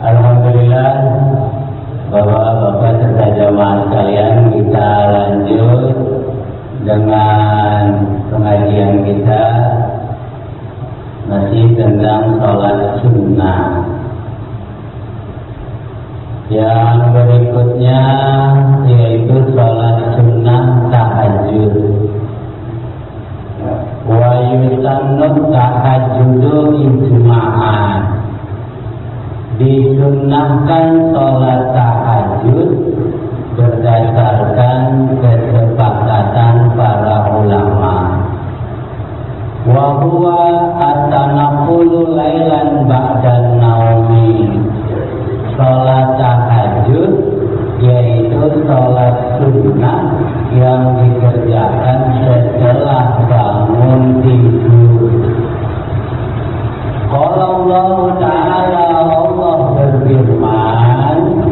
Alhamdulillah, Bapak-bapak serta jamaah sekalian, kita lanjut dengan pengajian kita masih tentang sholat sunnah. Yang berikutnya yaitu sholat sunnah tahajud. Wa yusannu tahajjudu ijma'an. Disunnahkan sholat tahajud berdasarkan kesepakatan para ulama. Wa huwa at-tanaffulu lailan ba'dan naumi. Sholat tahajud yaitu sholat sunnah yang dikerjakan setelah bangun tidur. Kalau Allah Ta'ala, Allah berfirman,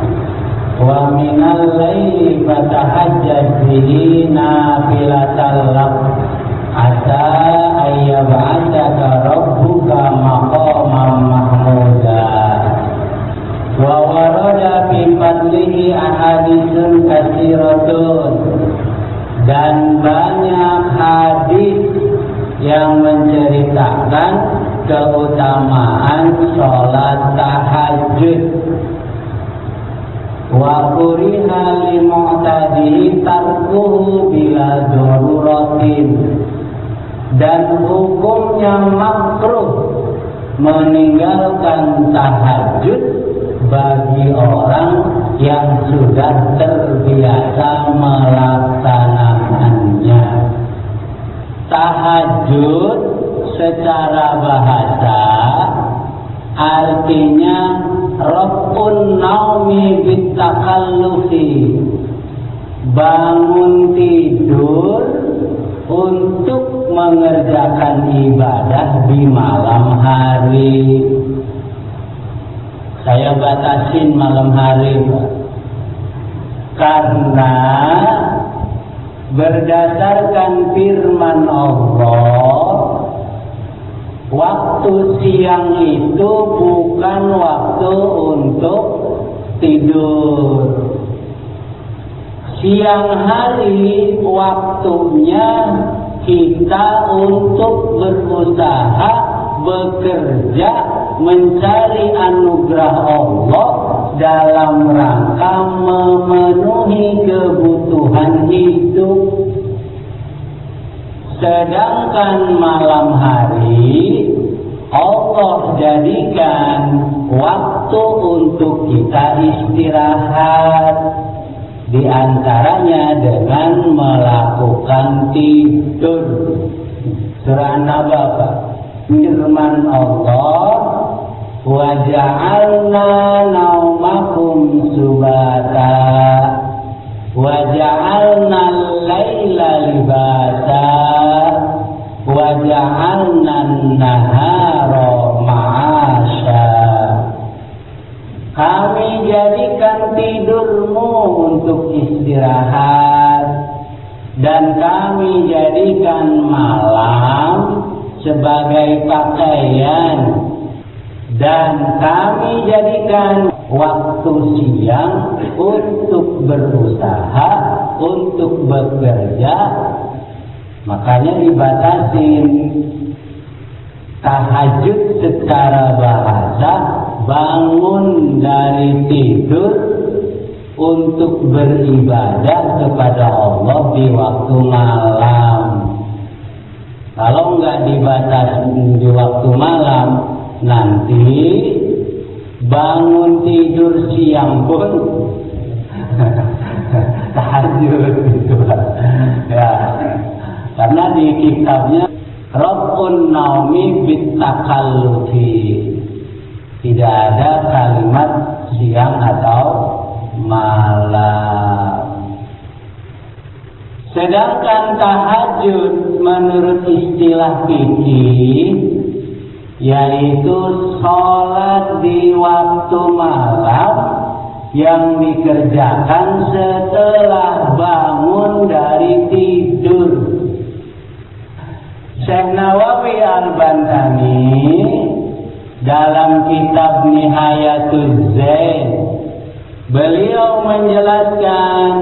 wa minal laili fatahajjad bihi nafilatan lak asa ayyab'atsaka rabbuka maqaman mahmuda. Wa warada fi fadlihi ahaditsun katsiratun, dan banyak hadis yang menceritakan keutamaan sholat tahajud. Wa kuriha li mu'tadihi tarkuhu bila daruratin, dan hukumnya makruh meninggalkan tahajud bagi orang yang sudah terbiasa melaksanakannya. Tahajud secara bahasa artinya raf'un naumi bitakallufi, bangun tidur untuk mengerjakan ibadah di malam hari. Saya batasin malam hari, Pak, karena berdasarkan firman Allah, waktu siang itu bukan waktu untuk tidur. Siang hari waktunya kita untuk berusaha, bekerja, mencari anugerah Allah dalam rangka memenuhi kebutuhan hidup. Sedangkan malam hari Allah jadikan waktu untuk kita istirahat, di antaranya dengan melakukan tidur. Surah An-Naba, firman Allah, wa ja'alna naumakum subata wa ja'alna al-laila libasa wa ja'alna an-nahara ma'asya. Kami jadikan tidurmu untuk istirahat, dan kami jadikan malam sebagai pakaian, dan kami jadikan waktu siang untuk berusaha, untuk bekerja. Makanya dibatasin. Tahajud secara bahasa bangun dari tidur untuk beribadah kepada Allah di waktu malam. Kalau nggak dibatasi di waktu malam, nanti bangun tidur siang pun tahajud gitu, ya. Karena di kitabnya Rabbun naumi bitakallufi, tidak ada kalimat siang atau malam. Sedangkan tahajud menurut istilah fikih yaitu sholat di waktu malam yang dikerjakan setelah bangun dari tidur. Syekh Nawawi Al-Bantani dalam kitab Nihayatuz Zain, beliau menjelaskan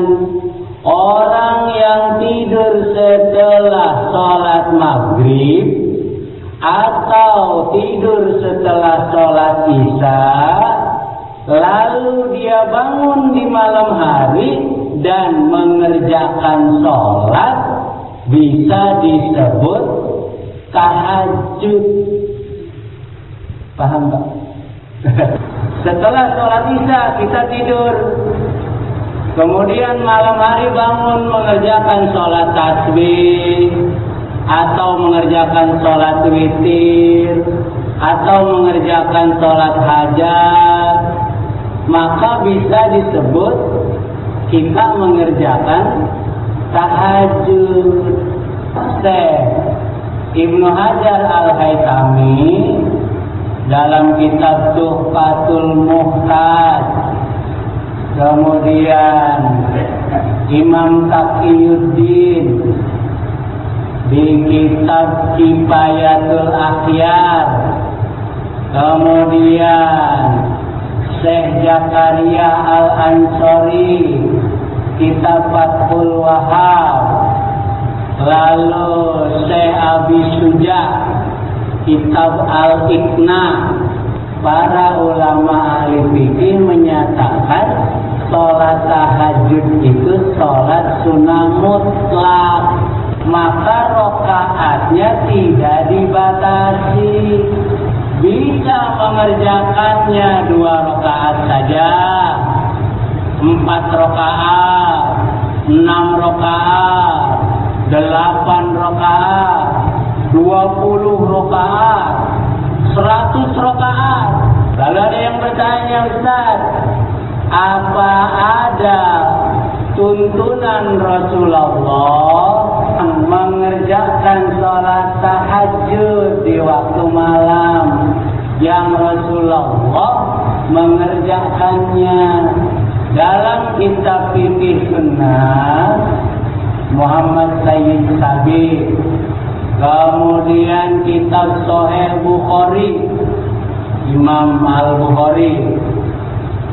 orang yang tidur setelah sholat maghrib atau tidur setelah sholat isya, lalu dia bangun di malam hari dan mengerjakan sholat, bisa disebut tahajud. Paham tak? Setelah sholat isya kita tidur, kemudian malam hari bangun mengerjakan sholat tasbih, atau mengerjakan sholat witir, atau mengerjakan sholat hajat, maka bisa disebut kita mengerjakan tahajud. Syekh Ibnu Hajar Al-Haytami dalam kitab Tuhfatul Muhtaj, kemudian Imam Taqiyuddin di kitab Kifayatul Akhyar, kemudian Syekh Zakaria Al-Ansori kitab Fathul Wahhab, lalu Syekh Abi Suja kitab Al-Iqna. Para ulama ahli fikih menyatakan sholat tahajud itu sholat sunnah mutlak, maka rokaatnya tidak dibatasi. Bisa mengerjakannya 2 rakaat saja, 4 rakaat, 6 rakaat, 8 rakaat, 20 rakaat, 100 rakaat. Lalu ada yang bertanya, Ustaz, apa ada tuntunan Rasulullah mengerjakan sholat tahajud di waktu malam yang Rasulullah mengerjakannya? Dalam kitab Fikih Sunnah Muhammad Sayyid Sabiq, kemudian kitab Sahih Bukhari Imam Al-Bukhari,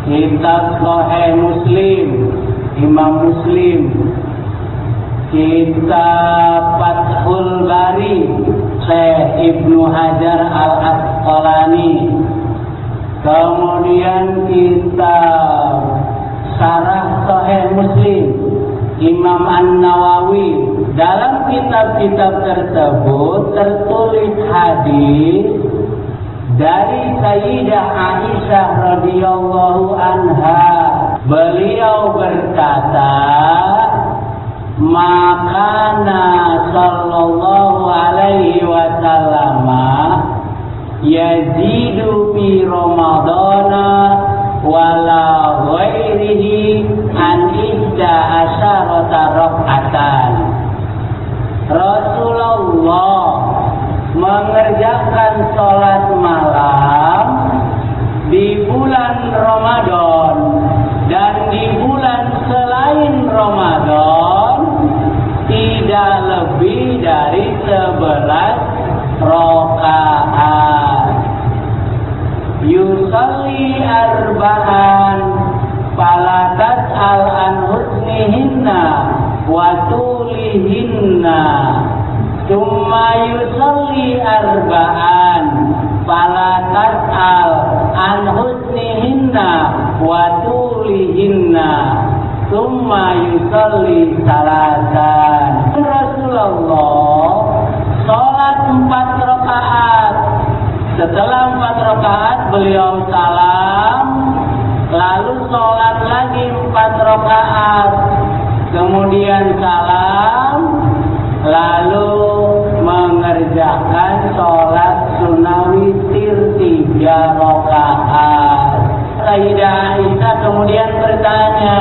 kitab Sahih Muslim Imam Muslim, kitab Fathul Bari Syekh Ibnu Hajar Al-Asqalani, kemudian kitab Syarah Sahih Muslim Imam An-Nawawi. Dalam kitab-kitab tersebut tertulis hadis dari Sayyidah Aisyah radhiyallahu anha. Beliau berkata, "Makana sallallahu alaihi wasallam yazidu fi Ramadana wala ghairihi an ihda asyarata rak'atan." Rasulullah mengerjakan sholat malam di bulan Ramadan dan di bulan selain Ramadan tidak lebih dari 11 rakaat. Yusalli arba'an falatat al-an husnihinna wa tulihinna, thumma yusalli arba'an falatat al-an husnihinna wa tulihinna, thumma yusalli salatan. Rasulullah sholat 4 rakaat. Setelah 4 rakaat beliau salam, lalu sholat lagi 4 rakaat, kemudian salam, lalu mengerjakan sholat sunnah witir 3 rakaat. Sayyidah Aisyah kemudian bertanya,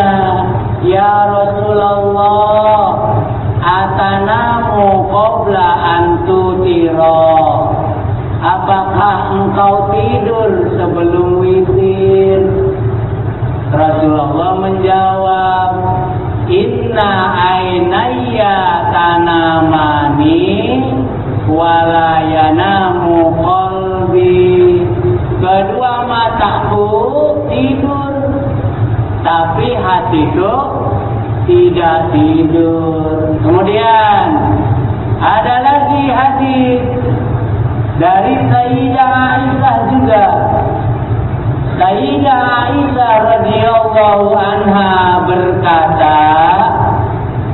"Ya Rasulullah, atanamu qabla an tutira?" Apakah engkau tidur sebelum witir? Rasulullah menjawab, "Inna ainayya tanamani wala yanamu qalbi." saat itu tidak tidur. Kemudian ada lagi hadis dari Sayyidah Aisyah juga. Sayyidah Aisyah radhiyallahu anha berkata,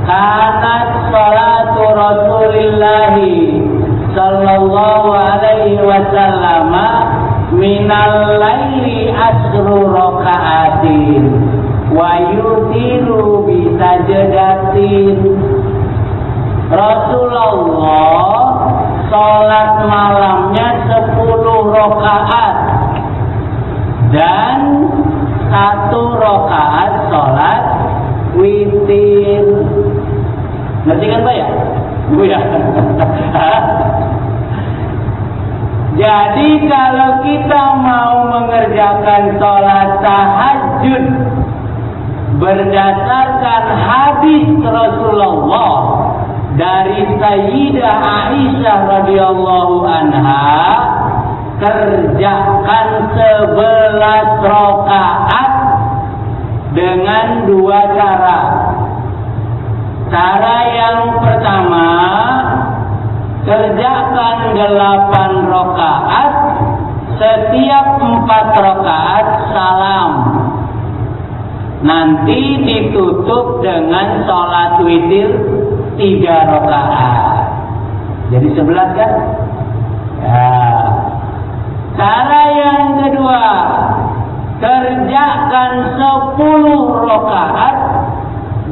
kanat salatu Rasulillah sallallahu alaihi wasallam minal laili asru raka'atin wa yutiru bi sajdatin. Rasulullah salat malamnya 10 rakaat dan 1 rakaat salat witir. Ngerti kan Pak ya? Bu ya. Jadi kalau kita mau mengerjakan sholat tahajud berdasarkan hadis Rasulullah dari Sayyidah Aisyah radhiyallahu anha, kerjakan 11 rakaat dengan 2 cara. Cara yang pertama, kerjakan 8 rakaat, setiap 4 rakaat salam. Nanti ditutup dengan sholat witir 3 rakaat. Jadi 11 kan? Ya. Cara yang kedua, kerjakan 10 rakaat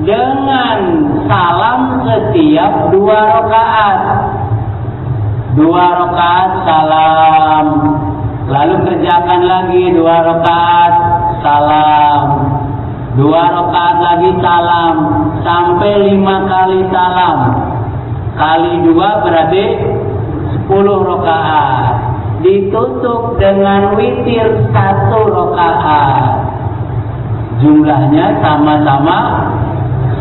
dengan salam setiap 2 rakaat. 2 rakaat salam, lalu kerjakan lagi 2 rakaat salam, 2 rakaat lagi salam, sampai 5 kali salam. Kali 2 berarti 10 rakaat. Ditutup dengan witir 1 rakaat. Jumlahnya sama-sama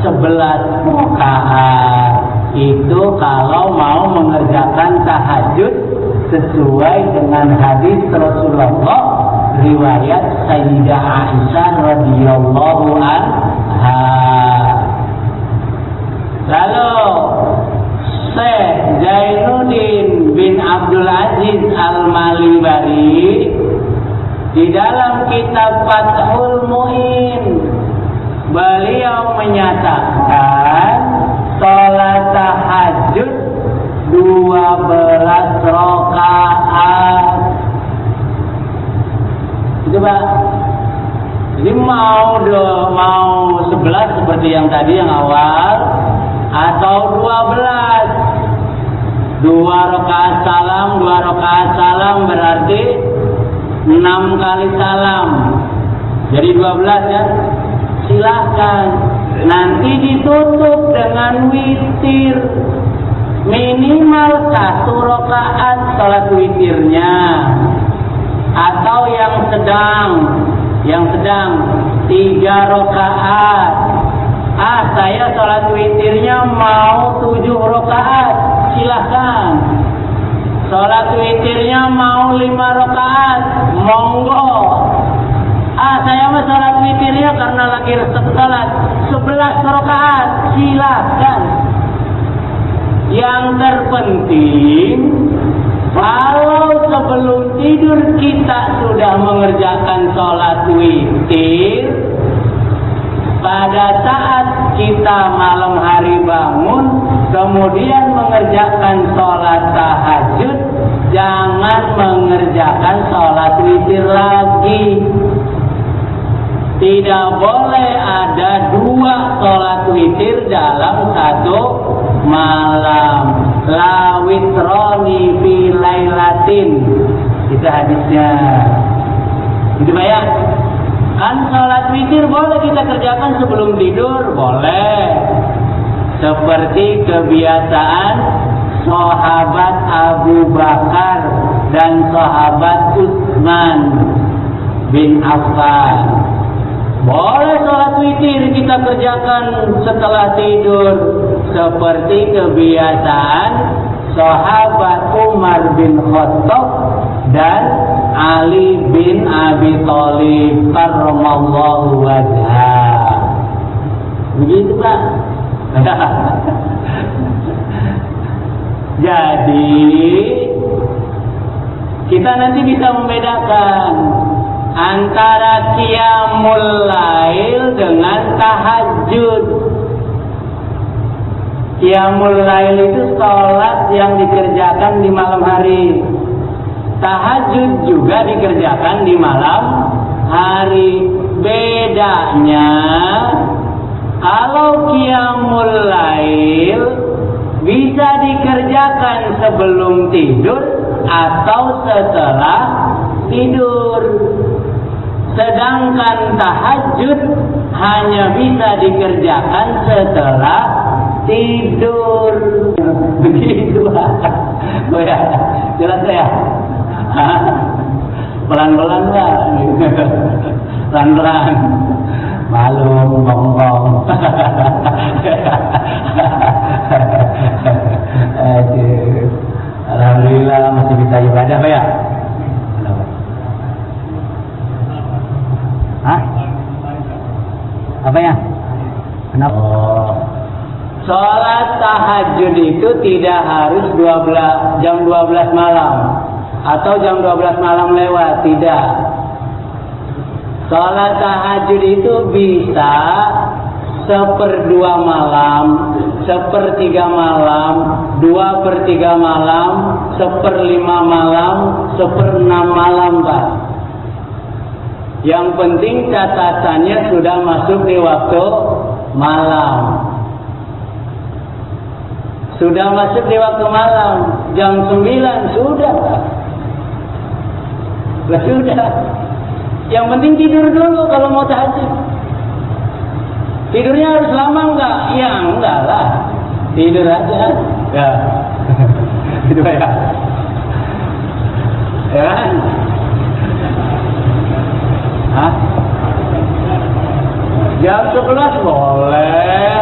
11 rakaat. Itu kalau mau mengerjakan tahajud sesuai dengan hadis Rasulullah riwayat Sayyidah Aisyah radhiyallahu anha. Lalu Syekh Zainuddin bin Abdul Aziz Al-Malibari di dalam kitab Fathul Mu'in, beliau menyatakan sholat tahajud 12 rakaat. Itu Pak. Jadi mau 11 seperti yang tadi yang awal, atau 12. 2 rakaat salam, 2 rakaat salam berarti 6 kali salam. Jadi 12 ya. Silahkan. Nanti ditutup dengan witir. Minimal 1 rakaat salat witirnya. Atau yang sedang 3 rakaat. Saya salat witirnya mau 7 rakaat. Silahkan. Salat witirnya mau 5 rakaat. Monggo. Saya mah salat witirnya karena lagi salat 11 rakaat. Silahkan. Yang terpenting, kalau sebelum tidur kita sudah mengerjakan sholat witir, pada saat kita malam hari bangun, kemudian mengerjakan sholat tahajud, jangan mengerjakan sholat witir lagi. Tidak boleh ada 2 sholat witir dalam 1 malam. La witroni fi lailatin. Itu hadisnya. Gitu Pak ya? Kan sholat witir boleh kita kerjakan sebelum tidur, boleh. Seperti kebiasaan sahabat Abu Bakar dan sahabat Utsman bin Affan. Boleh sholat witir kita kerjakan setelah tidur, seperti kebiasaan sahabat Umar bin Khattab dan Ali bin Abi Thalib karramallahu wajhah. Begitu Pak. Jadi kita nanti bisa membedakan antara qiyamul lail dengan tahajud. Qiyamul lail itu sholat yang dikerjakan di malam hari. Tahajud juga dikerjakan di malam hari. Bedanya, kalau qiyamul lail bisa dikerjakan sebelum tidur atau setelah tidur. Sedangkan tahajud hanya bisa dikerjakan setelah tidur. Begitu. Oh ya, jelas ya? Pelan-pelan lah. Pelan-pelan. Malu, bongkong. Aduh. Alhamdulillah masih bisa ibadah Pak ya? Hah? Apa ya? Kenapa? Oh. Sholat tahajud itu tidak harus jam 12 malam atau jam 12 malam lewat, tidak. Sholat tahajud itu bisa 1/2 malam, 1/3 malam, 2/3 malam, 1/5 malam, 1/6 malam Pak. Yang penting catatannya sudah masuk di waktu malam. Sudah masuk di waktu malam, jam 9 sudah. Sudah. Yang penting tidur dulu kalau mau tahajud. Tidurnya harus lama enggak? Ya enggak lah. Tidur aja. Ya. Itu ya. Ya kan? Hah? Jam 11 boleh.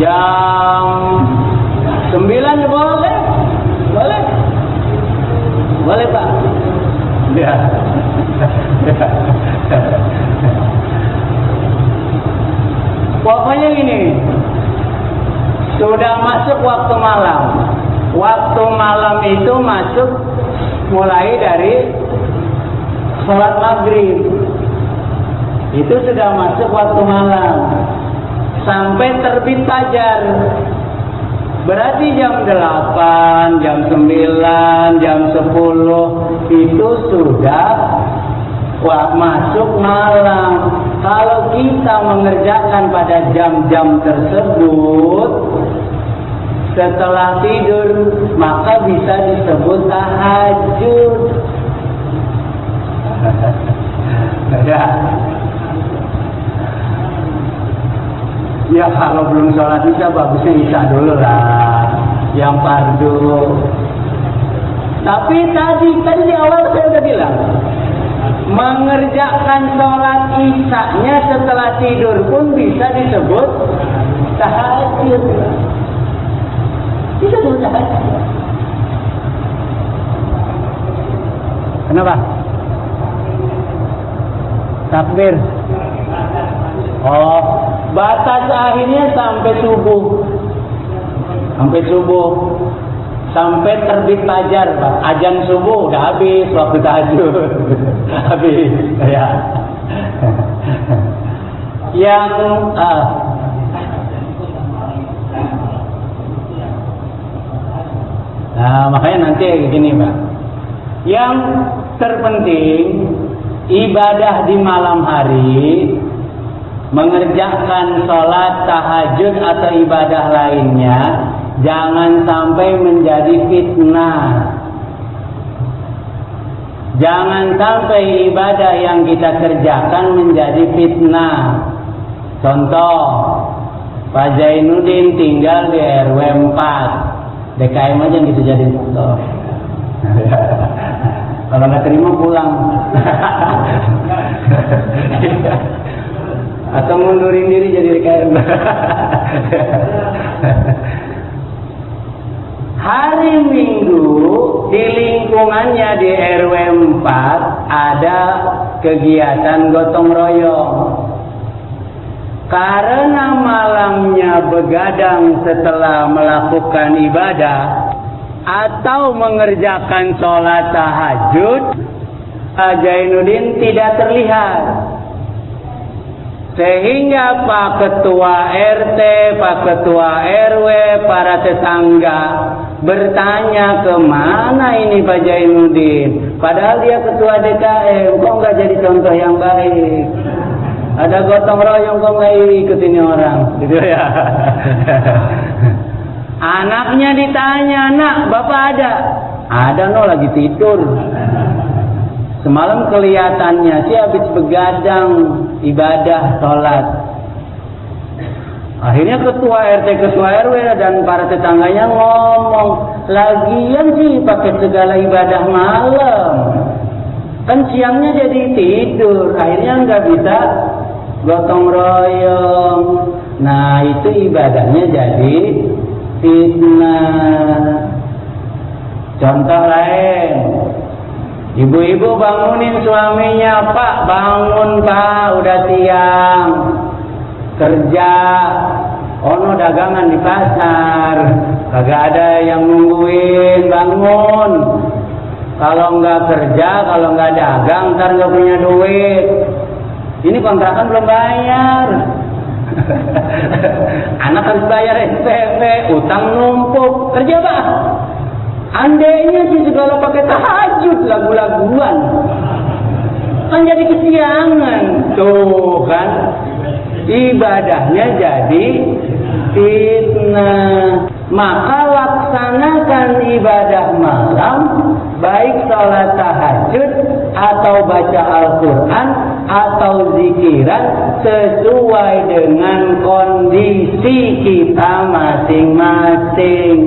Jam 9 boleh. Boleh. Boleh Pak. Ya. Pokoknya gini. Sudah masuk waktu malam. Waktu malam itu masuk mulai dari sholat maghrib. Itu sudah masuk waktu malam. Sampai terbit fajar. Berarti jam 8, jam 9, jam 10 itu sudah masuk malam. Kalau kita mengerjakan pada jam-jam tersebut setelah tidur, maka bisa disebut tahajud. Ya. Ya kalau belum sholat isya bagusnya isya dulu lah, yang fardu. Tapi tadi di awal saya udah bilang, mengerjakan sholat isyanya setelah tidur pun bisa disebut tahajud. Bisa disebut tahajud. Kenapa? Takbir. Oh, batas akhirnya sampai subuh. Sampai subuh. Sampai terbit fajar, Pak. Azan subuh udah habis, waktu tahajud. Habis, ya. Yang nah, makanya nanti gini, Pak. Yang terpenting ibadah di malam hari, mengerjakan sholat tahajud atau ibadah lainnya, jangan sampai menjadi fitnah. Jangan sampai ibadah yang kita kerjakan menjadi fitnah. Contoh, Pak Zainuddin tinggal di RW 4. DKM aja gitu jadi contoh. Kalau nggak terima pulang. Atau mundurin diri jadi DKM. Hari Minggu di lingkungannya di RW 4 ada kegiatan gotong royong. karena malamnya begadang setelah melakukan ibadah atau mengerjakan sholat tahajud, Pak Zainuddin tidak terlihat. Sehingga Pak Ketua RT, Pak Ketua RW, para tetangga bertanya, kemana ini Pak Zainuddin? Padahal dia Ketua DKM, kok nggak jadi contoh yang baik? Ada gotong royong kok nggak ikut ini orang, gitu ya. Anaknya ditanya, nak, bapak ada? Ada, no, lagi tidur. Semalam kelihatannya sih habis begadang ibadah sholat. Akhirnya Ketua RT, Ketua RW dan para tetangganya ngomong, lagian sih pakai segala ibadah malam, kan siangnya jadi tidur, akhirnya nggak bisa gotong royong. Nah, itu ibadahnya jadi fitnah. Contoh lain, ibu-ibu bangunin suaminya, Pak bangun Pak, udah siang, kerja, ono dagangan di pasar, kagak ada yang nungguin, bangun. Kalau nggak kerja, kalau nggak dagang, ntar nggak punya duit. Ini kontrakan belum bayar. Anak harus bayar SPP, utang numpuk. Kerja Pak. Andainya sih segala pakai tahajud, lagu-laguan, kan jadi kesiangan. Tuh kan, ibadahnya jadi fitnah. Maka laksanakan ibadah malam, baik sholat tahajud atau baca Al-Quran atau zikiran, sesuai dengan kondisi kita masing-masing.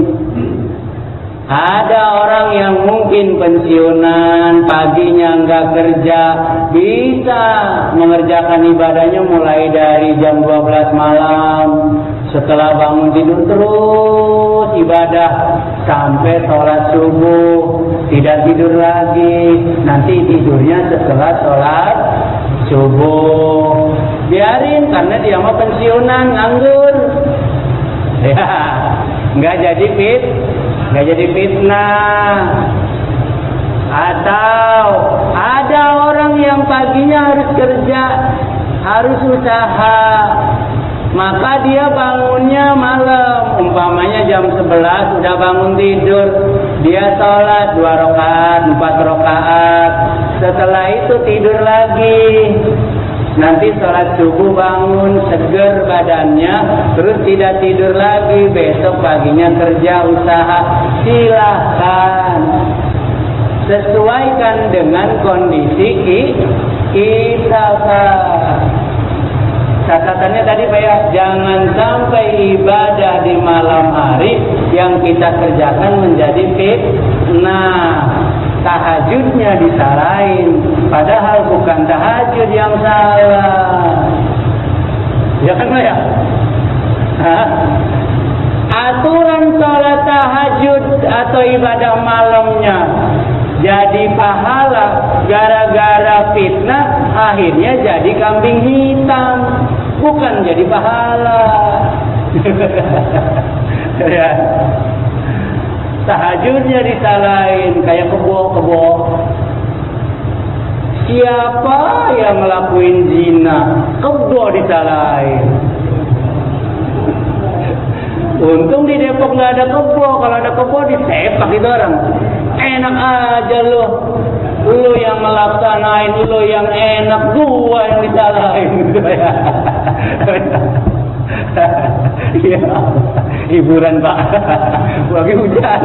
Ada orang yang mungkin pensiunan, paginya nggak kerja, bisa mengerjakan ibadahnya mulai dari jam 12 malam. Setelah bangun tidur terus ibadah sampai sholat subuh, tidak tidur lagi. Nanti tidurnya setelah sholat subuh. Biarin, karena dia mau pensiunan, nganggur. Ya, nggak jadi fitnah. Atau ada orang yang paginya harus kerja, harus usaha, maka dia bangunnya malam, umpamanya jam 11 udah bangun tidur, dia sholat 2 rakaat, 4 rakaat, setelah itu tidur lagi. Nanti sholat subuh bangun, seger badannya, terus tidak tidur lagi, besok paginya kerja, usaha. Silahkan, sesuaikan dengan kondisi kita, Pak. Catatannya tadi Pak ya, jangan sampai ibadah di malam hari yang kita kerjakan menjadi fitnah. Tahajudnya disalahin, padahal bukan tahajud yang salah. Ya kan Pak ya? Aturan sholat tahajud atau ibadah malamnya jadi pahala, gara-gara fitnah akhirnya jadi kambing hitam, bukan jadi pahala. Ya. Tahajudnya disalahin kayak kebo. Siapa yang ngelakuin zina, kebo disalahin. Untung di Depok nggak ada kebo. Kalau ada kebo disepak itu orang. Enak aja lu yang melaksanain, lu yang enak, gua yang disalahin. Ya, hiburan Pak, lagi hujan.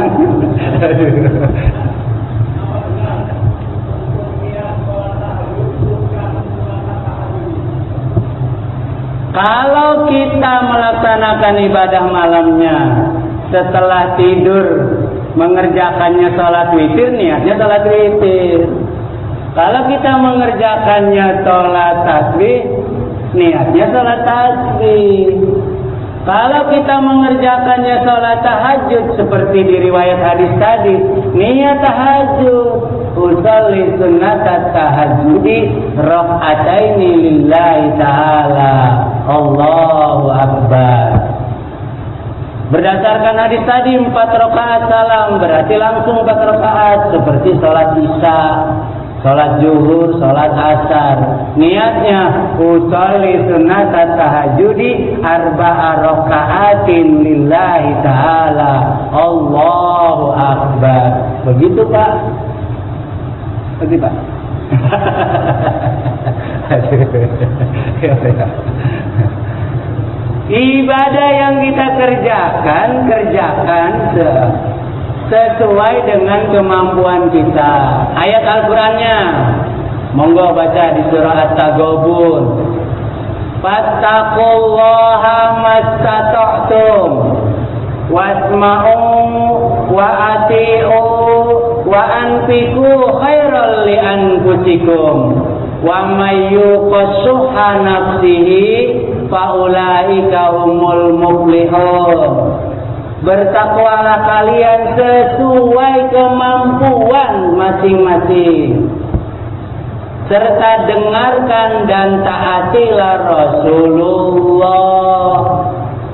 Kalau kita melaksanakan ibadah malamnya, setelah tidur mengerjakannya sholat witir, niatnya sholat witir. Kalau kita mengerjakannya sholat tasbih, niatnya sholat tasbih. Kalau kita mengerjakannya sholat tahajud seperti di riwayat hadis tadi, niat tahajud, usolli sunnatat tahajudi raka'ataini lillahi ta'ala. Allahu Akbar. Berdasarkan hadis tadi 4 rakaat salam berarti langsung 4 rakaat seperti sholat isya, sholat zuhur, sholat asar. Niatnya usolli sunnat tahajudi arba'a raka'atin lillahi ta'ala. Allahu Akbar. Begitu Pak? Begitu Pak? Ibadah yang kita kerjakan sesuai dengan kemampuan kita. Ayat Al-Qur'annya monggo baca di surah At-Taghabun. Fattaqullaha mastata'tum wasma'u wa ati'u wa anfiqu khairal li anfusikum wa may yuqashuha nafsihi faulaika humul muflihun. Bertakwalah kalian sesuai kemampuan masing-masing, serta dengarkan dan taatilah Rasulullah.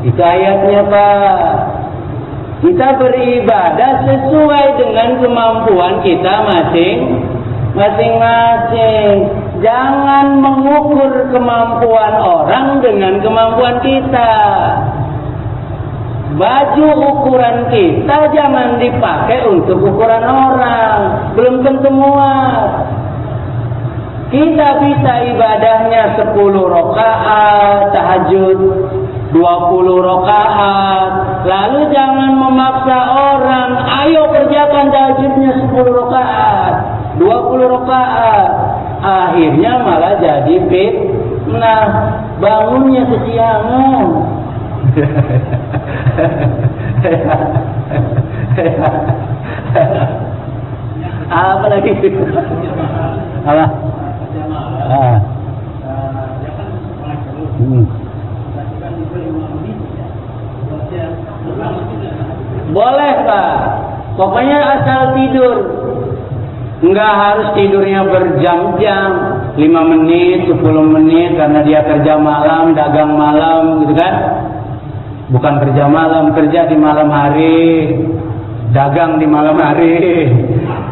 Itu ayatnya Pak. Kita beribadah sesuai dengan kemampuan kita masing-masing. Jangan mengukur kemampuan orang dengan kemampuan kita. Baju ukuran kita jangan dipakai untuk ukuran orang. Belum tentu muat. Kita bisa ibadahnya 10 rakaat tahajud, 20 rakaat. Lalu jangan memaksa orang, ayo kerjakan tahajudnya 10 rakaat, 20 rakaat. Akhirnya malah jadi fitnah, bangunnya kesiangan. Apa lagi? Apa? Boleh Pak, pokoknya asal tidur. Enggak harus tidurnya berjam-jam, 5 menit, 10 menit karena dia kerja malam, dagang malam gitu kan. Bukan kerja malam, kerja di malam hari, dagang di malam hari.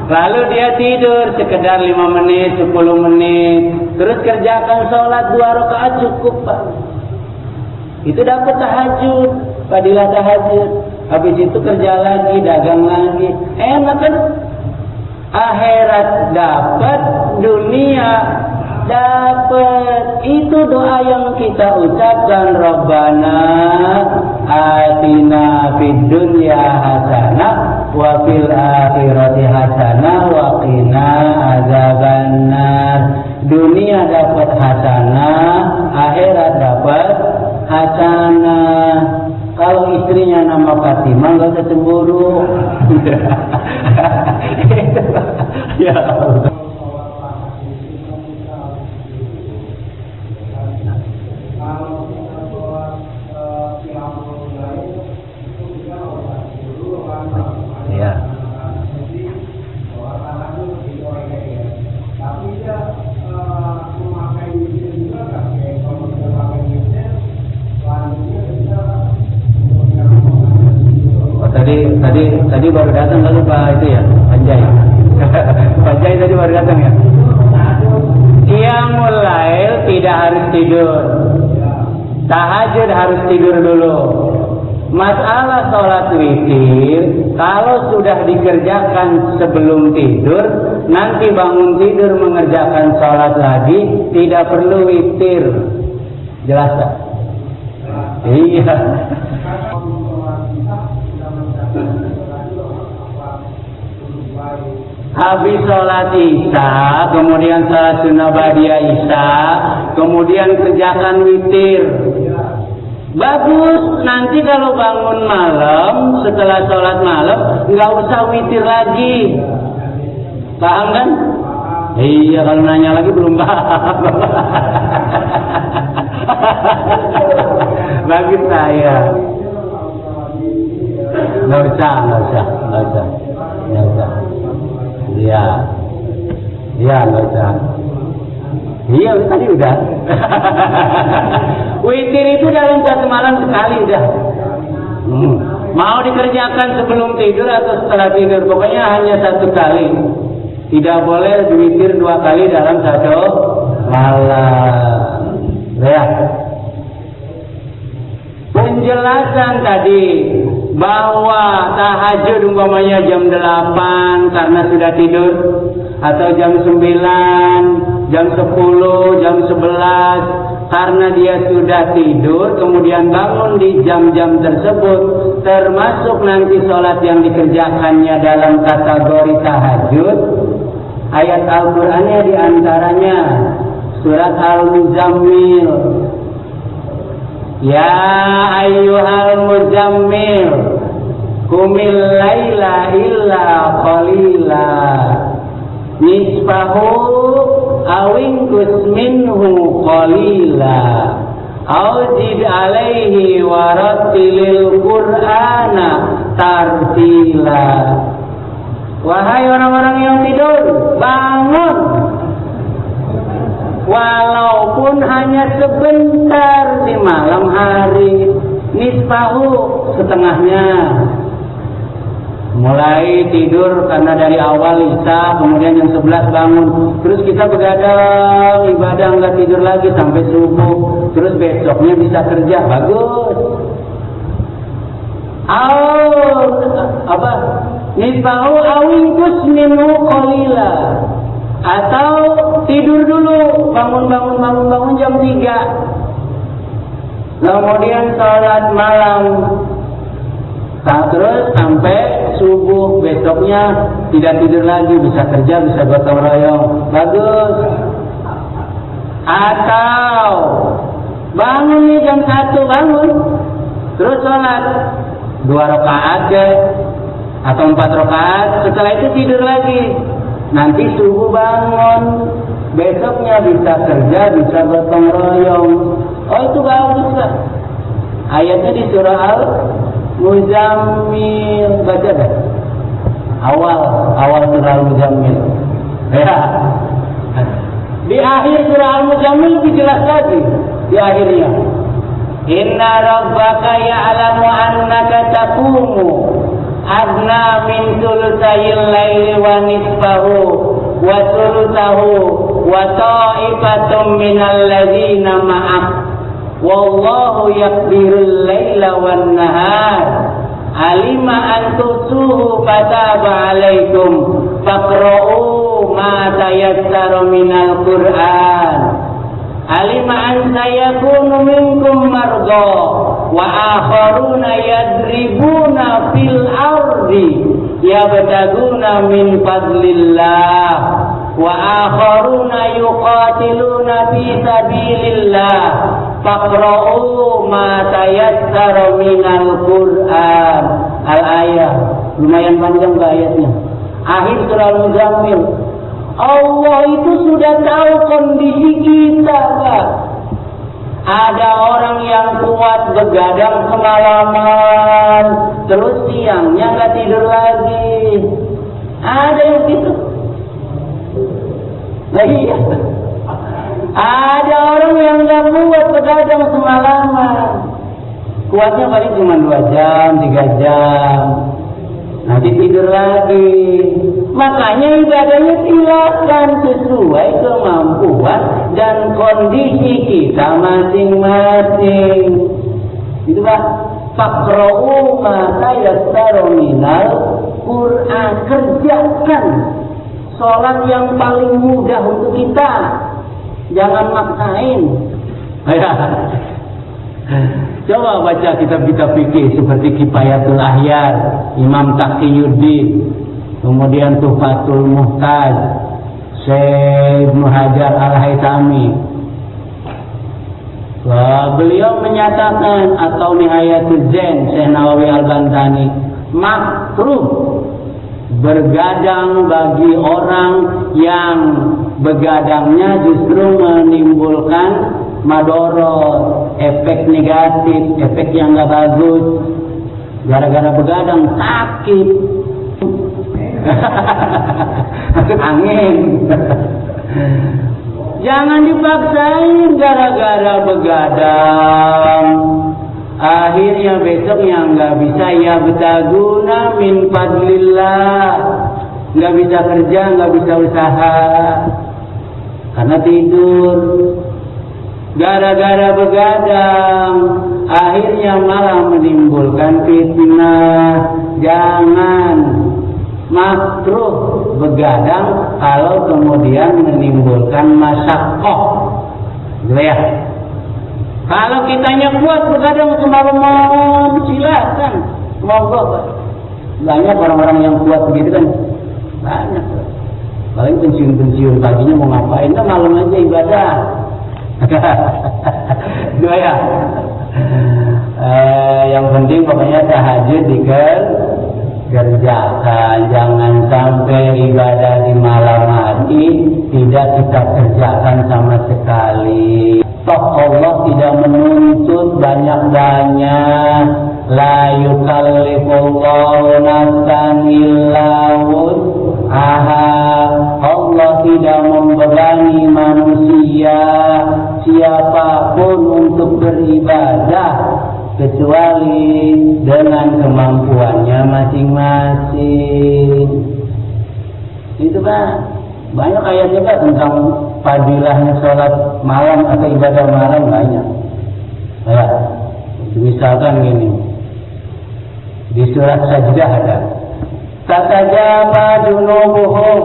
Lalu dia tidur sekedar 5 menit, 10 menit. Terus kerjakan sholat 2 rakaat cukup Pak. Itu dapat tahajud, fadilah tahajud. Habis itu kerja lagi, dagang lagi. Enak kan? Akhirat dapat, dunia dapat. Itu doa yang kita ucapkan. Rabbana atina fid dunya hasanah wa fil akhirati hasanah wa qina azabannar. Dunia dapat hasanah, akhirat dapat hasanah. Kalau istrinya nama Fatimah nggak usah cemburu. Ya Allah. Ya. Tadi baru datang lalu Pak itu ya, Panjai. Panjai tadi baru datang ya. Qiyamul lail tidak harus tidur. Tahajud harus tidur dulu. Masalah sholat witir, kalau sudah dikerjakan sebelum tidur, nanti bangun tidur mengerjakan sholat lagi, tidak perlu witir. Jelas tak? Iya. Habis sholat isya, kemudian sholat sunnah ba'diyah isya, kemudian kerjakan witir. Bagus, nanti kalau bangun malam, setelah sholat malam, nggak usah witir lagi. Paham kan? Iya, kalau nanya lagi belum paham. Bagus saya. Nggak usah. Iya, nggak usah. Iya, tadi udah. Witir itu dalam satu malam sekali udah. Mau dikerjakan sebelum tidur atau setelah tidur, pokoknya hanya satu kali. Tidak boleh witir 2 kali dalam satu malam. Ya. Penjelasan tadi bahwa tahajud umpamanya jam 8 karena sudah tidur, atau jam 9, jam 10, jam 11 karena dia sudah tidur kemudian bangun di jam-jam tersebut, termasuk nanti sholat yang dikerjakannya dalam kategori tahajud. Ayat Al-Qur'annya diantaranya surat Al-Muzammil. Ya ayyuhal muzammil qumil laila illa qalila nisfahu awinkus minhu qalila aw zid alaihi warattilil qur'ana tartila. Wahai orang-orang yang tidur, bangun walaupun hanya sebentar di malam hari. Nisfahu, setengahnya. Mulai tidur karena dari awal Isya, kemudian jam 11 bangun, terus kita begadang ibadah nggak tidur lagi sampai subuh, terus besoknya bisa kerja, bagus. Nisbahu awingkus minhu qalila, atau tidur dulu, bangun jam 3, kemudian sholat malam, terus sampai subuh besoknya tidak tidur lagi, bisa kerja, bisa gotong royong, bagus. Atau bangun nih jam 1 bangun, terus sholat 2 rakaat deh, atau 4 rakaat, setelah itu tidur lagi, nanti subuh bangun, besoknya bisa kerja, bisa gotong royong. Oh, itu bagus lah. Ayatnya di surah Al-Muzammil, baca dah. Awal surah Al-Muzammil. Ya. Di akhir surah Al-Muzammil lebih jelas lagi di akhirnya. Inna rabbaka ya'lamu annaka taqumu adna min thulutsayil laili wa nisfahu wa thulutsahu wa ta'ifatum minal ladzina ma'ak wallahu yaqdirul laila wan nahar alima an tusuhu fataba alaikum faqra'u ma tayassara minal qur'an alima an sayakunu minkum marda wa akharuna yadribuna fil ardi yabtaguna min fadlillah wa akharuna yuqatiluna fi sabilillah faqra'u ma tayassara minal Qur'an. Al-ayah, lumayan panjang ayatnya. Akhir surah Al-Muzammil. Allah itu sudah tahu kondisi kita, Pak. Ada orang yang kuat begadang semalaman, terus siangnya nggak tidur lagi. Ada yang gitu. Nah, iya. Ada orang yang nggak kuat begadang semalaman, kuatnya paling cuma 2 jam, 3 jam, nanti tidur lagi. Makanya ibadahnya silakan sesuai kemampuan dan kondisi kita masing-masing. Itu Pak. Faqra'u ma tayassara minal Qur'an. Kerjakan sholat yang paling mudah untuk kita. Jangan maksain. Coba baca kitab-kitab fikih seperti Kifayatul Ahyar, Imam Taqiyuddin, kemudian Tuhfatul Muhtaj, Syekh Ibnu Hajar Al-Haytami. Beliau menyatakan, atau Nihayatul Zain, Syekh Nawawi Al-Bantani, makruh bergadang bagi orang yang begadangnya justru menimbulkan madorot, efek negatif, efek yang gak bagus. Gara-gara begadang sakit, masuk angin. Jangan dipaksain gara-gara begadang. Akhirnya besoknya nggak bisa ya betaguna min fadlillah. Nggak bisa kerja, nggak bisa usaha. Karena tidur. Gara-gara begadang. Akhirnya malah menimbulkan fitnah. Jangan. Makruh begadang kalau kemudian menimbulkan masyaqqah. Gitu ya. Kalau kitanya kuat begadang semalaman, silakan. Monggo. Banyak orang-orang yang kuat begitu kan. Banyak. Paling pensiun-pensiun paginya mau ngapain? Nah, malam aja ibadah. Dua ya. Yang penting pokoknya tahajud dikerjakan. Jangan sampai ibadah di malam hari tidak kita kerjakan sama sekali. Toh Allah tidak menuntut banyak-banyak. La yukallifullahu nafsan illa wus'aha. Allah tidak membebani manusia siapapun untuk beribadah kecuali dengan kemampuannya masing-masing. Itu kan banyak ayatnya kan tentang fadilahnya sholat malam atau ibadah malam banyak. Ya, misalkan gini di surat Sajdah ada tatajaba junubuhum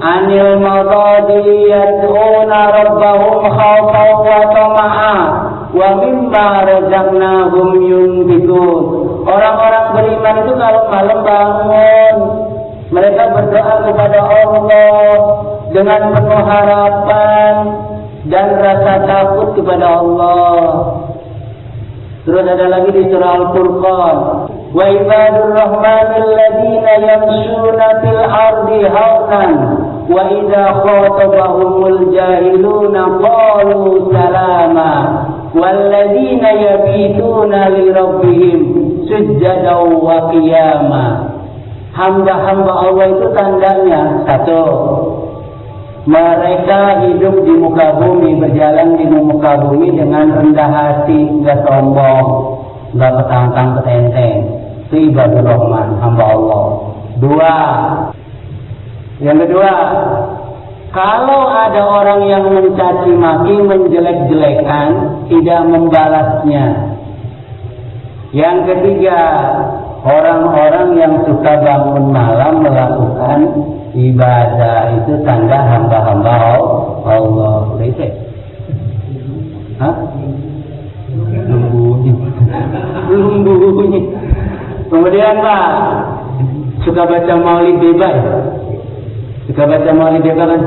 anil madadi yad'una rabbahum khawfan wa tama'a wa mimma razaqnahum yunfiqun. Orang-orang beriman itu kalau malam bangun mereka berdoa kepada Allah dengan penuh harapan dan rasa takut kepada Allah. Terus ada lagi di surah Al-Furqan, wa ibadur rahmanil ladzina yamshuna fil ardi hawnan wa idza khatabahumul jahiluna qalu salama wal ladzina yabituna li rabbihim sujjadan wa qiyama. Hamba-hamba Allah itu tandanya satu, mereka hidup di muka bumi, berjalan di muka bumi dengan rendah hati, nggak sombong, nggak petantang petenteng. Itu ibadur rahman, hamba Allah. Dua, yang kedua, kalau ada orang yang mencaci maki, menjelek-jelekan, tidak membalasnya. Yang ketiga, orang-orang yang suka bangun malam melakukan ibadah, itu tanda hamba-hamba Allah. Udah itu? Hah? Belum bunyi. Kemudian Pak, suka baca maulid bebas. Suka baca maulid bebas kan?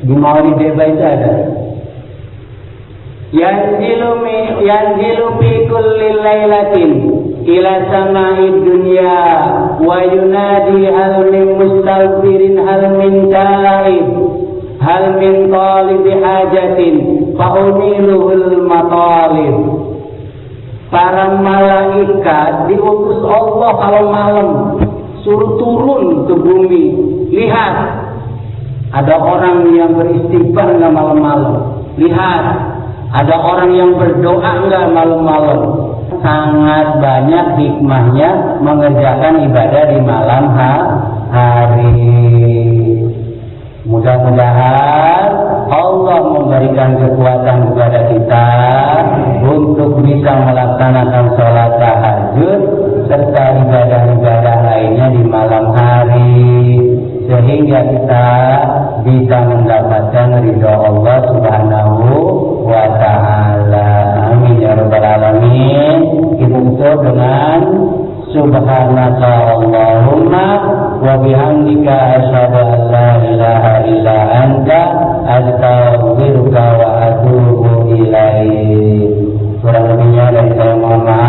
Di maulid bebas itu ada. Yanzilu fi kulli lailatin ila sama'id dunya wa yunadi hal min mustaghfirin hal min ta'ib hal min talib hajatin fa'uniluhul matalib. Para malaikat diutus Allah kalau malam, suruh turun ke bumi. Lihat, ada orang yang beristighfar enggak malam-malam. Lihat, ada orang yang berdoa enggak malam-malam. Sangat banyak hikmahnya mengerjakan ibadah di malam hari. Mudah-mudahan Allah memberikan kekuatan kepada kita untuk bisa melaksanakan sholat tahajud serta ibadah-ibadah lainnya di malam hari, sehingga kita bisa mendapatkan ridha Allah Subhanahu wa ta'ala. Amin ya rabbal alamin. Kita tutup dengan subhanaka Allahumma wa bihamdika asyhadu an la ilaha illa anta astaghfiruka wa atubu ilaik. Kurang lebihnya dari saya mohon maaf.